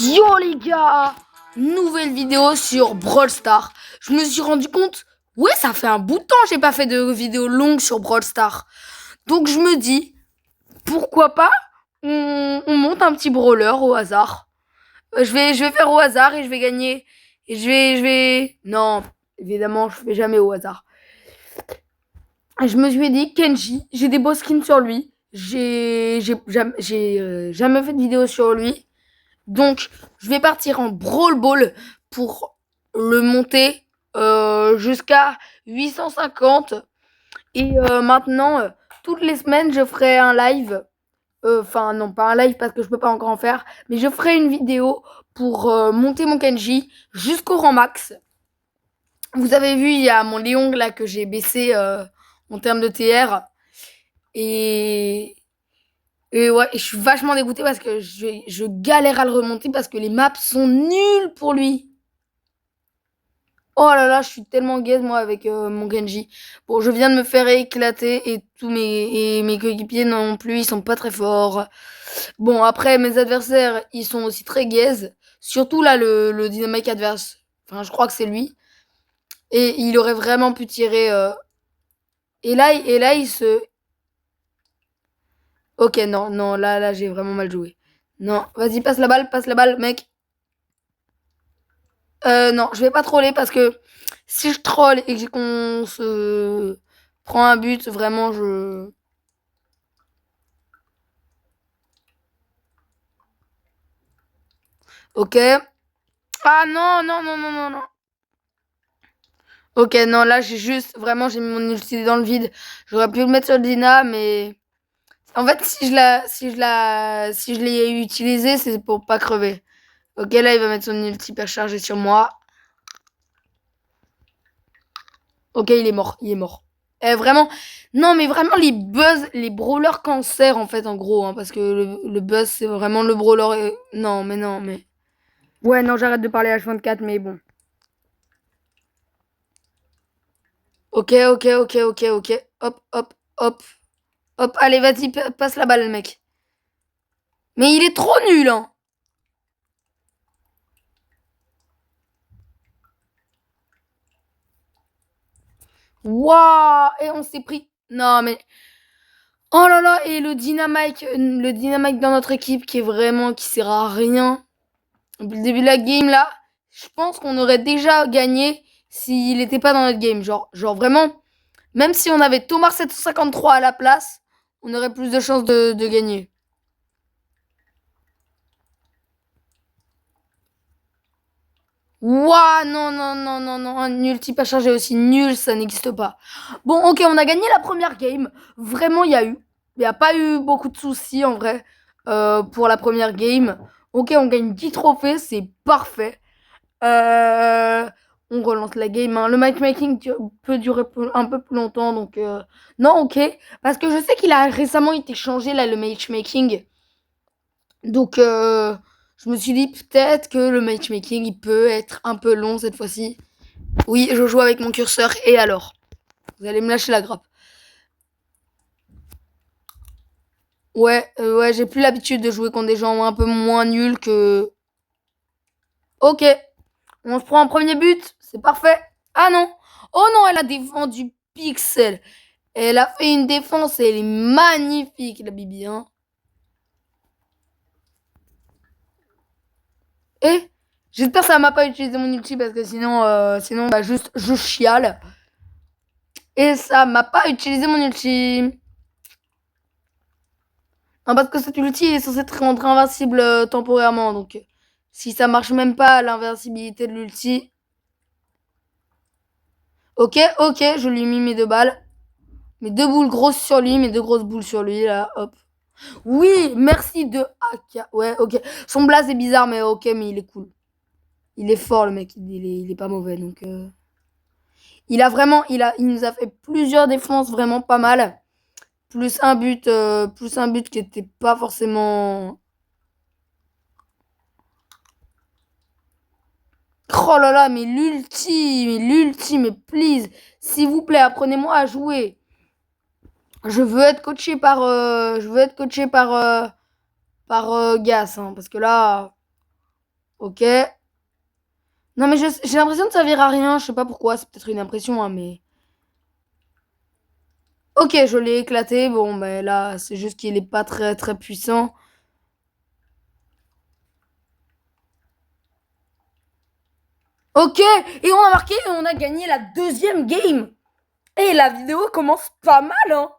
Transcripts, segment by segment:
Yo les gars, nouvelle vidéo sur Brawl Stars. Je me suis rendu compte, ouais, ça fait un bout de temps que j'ai pas fait de vidéo longue sur Brawl Stars. Donc je me dis, pourquoi pas, on monte un petit brawler au hasard. Je vais faire au hasard et je vais gagner. Et non, évidemment, je fais jamais au hasard. Je me suis dit, Kenji, j'ai des beaux skins sur lui. Jamais fait de vidéo sur lui. Donc, je vais partir en Brawl Ball pour le monter jusqu'à 850. Et maintenant, toutes les semaines, je ferai un live. Enfin, non, pas un live parce que je peux pas encore en faire. Mais je ferai une vidéo pour monter mon Kenji jusqu'au rang max. Vous avez vu, il y a mon Léon là que j'ai baissé en termes de TR. Et ouais, je suis vachement dégoûtée parce que je galère à le remonter parce que les maps sont nulles pour lui. Oh là là, je suis tellement gaze moi avec mon Genji. Bon, je viens de me faire éclater et tous mes coéquipiers non plus, ils sont pas très forts. Bon, après mes adversaires, ils sont aussi très gaze. Surtout là le Dynamite adverse. Enfin, je crois que c'est lui. Et il aurait vraiment pu tirer. Et là, il se. Ok, non, non, là, j'ai vraiment mal joué. Non, vas-y, passe la balle, mec. Non, je vais pas troller parce que si je troll et qu'on se prend un but, vraiment, je. Ok. Ah non, non, non, non, non, non. Ok, non, là, j'ai mis mon ulti dans le vide. J'aurais pu le mettre sur Dina, mais. En fait, si je l'ai utilisé, c'est pour pas crever. Ok, là, il va mettre son ulti hyper chargé sur moi. Ok, il est mort, il est mort. Vraiment, non, mais vraiment, les brawlers cancer, en fait, en gros, hein, parce que le buzz, c'est vraiment le brawler. Non, mais non, mais. Ouais, non, j'arrête de parler H24, mais bon. Ok, ok, ok, ok, ok. Hop, hop, hop, hop. Allez, vas-y, passe la balle, mec. Mais il est trop nul, hein. Waouh, et on s'est pris. Non, mais. Oh là là, et le dynamite dans notre équipe qui sert à rien. Depuis le début de la game là, je pense qu'on aurait déjà gagné s'il n'était pas dans notre game. Genre vraiment, même si on avait Thomas 753 à la place, on aurait plus de chances de gagner. Ouah, non, non, non, non, non, un ulti pas chargé aussi nul, ça n'existe pas. Bon, ok, on a gagné la première game. Vraiment, il n'y a pas eu beaucoup de soucis en vrai pour la première game. Ok, on gagne 10 trophées, c'est parfait. Euh, on relance la game, hein. Le matchmaking peut durer un peu plus longtemps, donc non, ok. Parce que je sais qu'il a récemment été changé, là, le matchmaking. Donc, je me suis dit peut-être que le matchmaking, il peut être un peu long cette fois-ci. Oui, je joue avec mon curseur, et alors? Vous allez me lâcher la grappe. Ouais, ouais, j'ai plus l'habitude de jouer contre des gens un peu moins nuls que... Ok, on se prend un premier but, c'est parfait. Ah non, oh non, elle a défendu Pixel. Elle a fait une défense, elle est magnifique, la Bibi. Hein. Et j'espère que ça m'a pas utilisé mon ulti parce que sinon bah, juste je chiale. Et ça m'a pas utilisé mon ulti. Non, parce que cet ulti est censé te rendre invincible temporairement. Donc si ça marche même pas l'invincibilité de l'ulti. Ok, ok, je lui ai mis mes 2 balles. Mes 2 boules grosses sur lui, mes 2 grosses boules sur lui, là, hop. Oui, merci de AK. Ouais, ok. Son blaze est bizarre, mais ok, mais il est cool. Il est fort, le mec. Il est pas mauvais. Donc, il nous a fait plusieurs défenses vraiment pas mal. Plus un but qui était pas forcément. Oh là là, mais please, s'il vous plaît, apprenez-moi à jouer. Je veux être coaché par Gas, hein, parce que là, Ok. Non, mais j'ai l'impression de servir à rien. Je sais pas pourquoi. C'est peut-être une impression, hein, mais. Ok, je l'ai éclaté. Bon, mais là, c'est juste qu'il est pas très très puissant. Ok, et on a marqué et on a gagné la deuxième game. Et la vidéo commence pas mal, hein.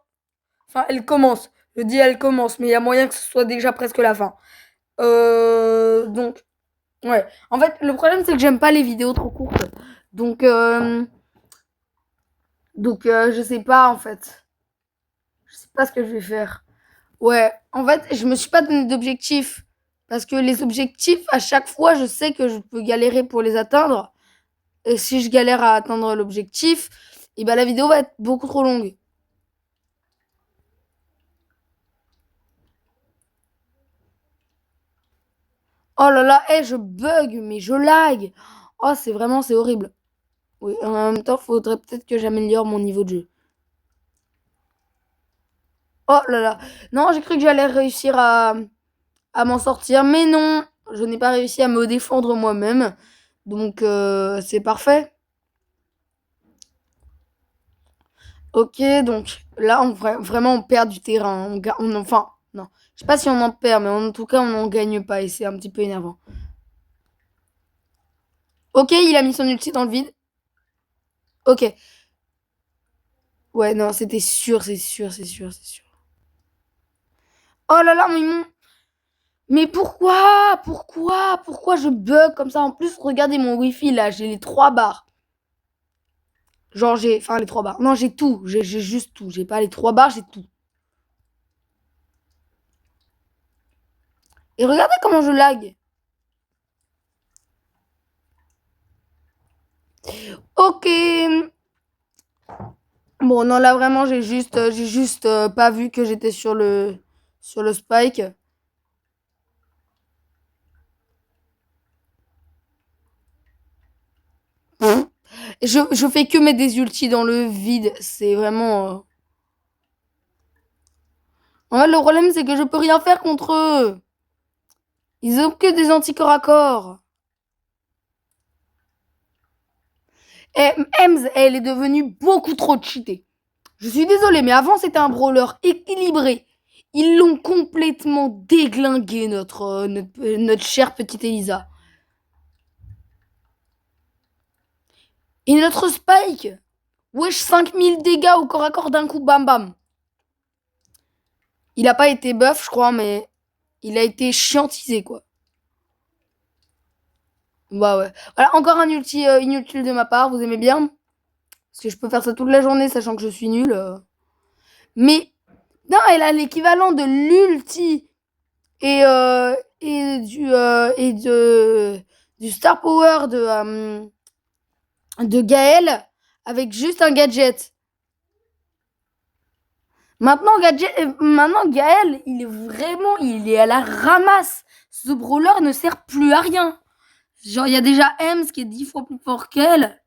Enfin, elle commence. Je dis elle commence, mais il y a moyen que ce soit déjà presque la fin. Donc, ouais. En fait, le problème, c'est que j'aime pas les vidéos trop courtes. Donc, je sais pas, en fait. Je sais pas ce que je vais faire. Ouais, en fait, je me suis pas donné d'objectif. Parce que les objectifs, à chaque fois, je sais que je peux galérer pour les atteindre. Et si je galère à atteindre l'objectif, et ben la vidéo va être beaucoup trop longue. Oh là là, je bug, mais je lag. Oh, c'est horrible. Oui, en même temps, faudrait peut-être que j'améliore mon niveau de jeu. Oh là là. Non, j'ai cru que j'allais réussir à m'en sortir, mais non, je n'ai pas réussi à me défendre moi-même. Donc, c'est parfait. Ok, donc là, vraiment, on perd du terrain. Enfin, non. Je sais pas si on en perd, mais en tout cas, on n'en gagne pas et c'est un petit peu énervant. Ok, il a mis son ulti dans le vide. Ok. Ouais, non, c'était sûr, c'est sûr, c'est sûr, c'est sûr. Oh là là, mais pourquoi? Pourquoi je bug comme ça? En plus, regardez mon wifi là, j'ai les 3 barres. Genre, enfin, les 3 barres. Non, j'ai tout. J'ai juste tout. J'ai pas les 3 barres, j'ai tout. Et regardez comment je lag. Ok. Bon, non, là vraiment, j'ai juste pas vu que j'étais sur le spike. Je fais que mettre des ultis dans le vide. C'est vraiment. En fait, le problème, c'est que je peux rien faire contre eux. Ils ont que des anticorps à corps. Et Ems, elle est devenue beaucoup trop cheatée. Je suis désolée, mais avant, c'était un brawler équilibré. Ils l'ont complètement déglingué, notre chère petite Elisa. Et notre Spike, wesh, 5000 dégâts au corps à corps d'un coup, bam bam. Il a pas été buff, je crois, mais il a été chiantisé, quoi. Bah ouais. Voilà, encore un ulti inutile de ma part, vous aimez bien? Parce que je peux faire ça toute la journée, sachant que je suis nulle. Mais, non, elle a l'équivalent de l'ulti et, du Star Power de Gaël avec juste un gadget. Maintenant Gaël, il est à la ramasse. Ce brawler ne sert plus à rien. Genre, il y a déjà Ems qui est 10 fois plus fort qu'elle.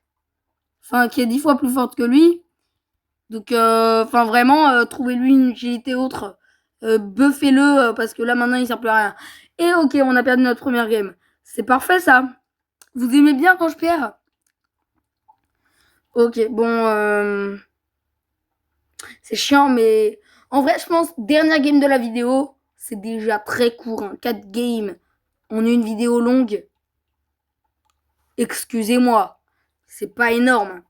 Enfin, qui est 10 fois plus forte que lui. Donc, enfin, vraiment, trouvez-lui une utilité autre. Buffez-le, parce que là, maintenant, il sert plus à rien. Et ok, on a perdu notre première game. C'est parfait, ça. Vous aimez bien quand je perds? Ok, bon, c'est chiant, mais en vrai, je pense, dernière game de la vidéo, c'est déjà très court. 4 games en une vidéo longue. Excusez-moi, c'est pas énorme.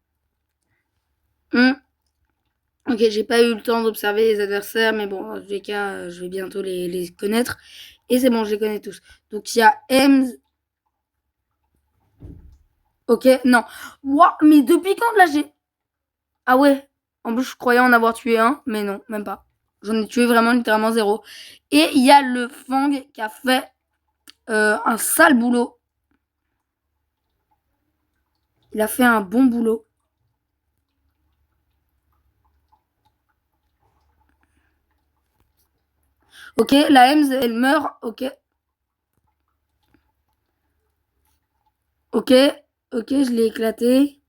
Ok, j'ai pas eu le temps d'observer les adversaires, mais bon, en tous les cas, je vais bientôt les connaître. Et c'est bon, je les connais tous. Donc il y a Ems. Ok, non. Ouah, mais depuis quand là j'ai. Ah ouais. En plus, je croyais en avoir tué un, mais non, même pas. J'en ai tué vraiment littéralement zéro. Et il y a le Fang qui a fait un sale boulot. Il a fait un bon boulot. Ok, la Ems, elle meurt. Ok. Ok. Ok, je l'ai éclaté.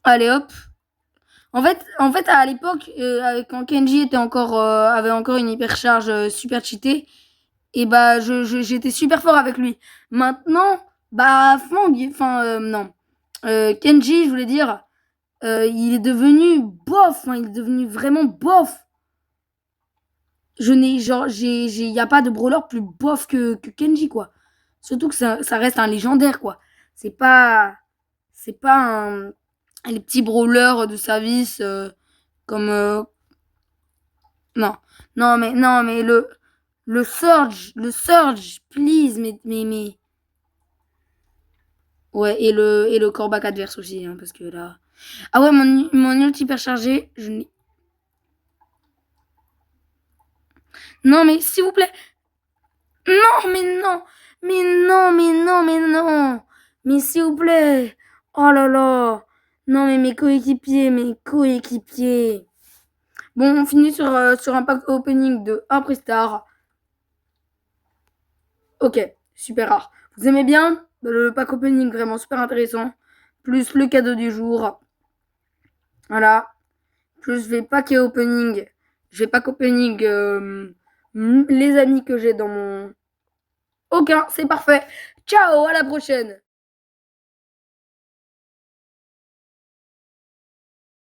Allez hop. En fait, à l'époque, quand Kenji avait encore une hypercharge super cheatée, Et bah, j'étais super fort avec lui. Maintenant, bah, Fang, non. Kenji, je voulais dire, il est devenu bof, hein, il est devenu vraiment bof. Il y a pas de brawler plus bof que Kenji, quoi. Surtout que ça reste un légendaire, quoi. C'est pas, c'est pas les petits brawlers de service comme, non, non, mais le Surge, please, mais, ouais, et le Corbac adverse aussi, hein, parce que là, ah ouais, mon ult hyper chargé, non, mais s'il vous plaît, non, mais non, mais non, mais non, mais non, mais s'il vous plaît, oh là là, non, mais mes coéquipiers. Bon, on finit sur un pack opening de 1 Pristar. Ok, super rare. Vous aimez bien le pack opening, vraiment super intéressant. Plus le cadeau du jour. Voilà. Plus je vais pack opening les amis que j'ai dans mon... Aucun, c'est parfait. Ciao, à la prochaine.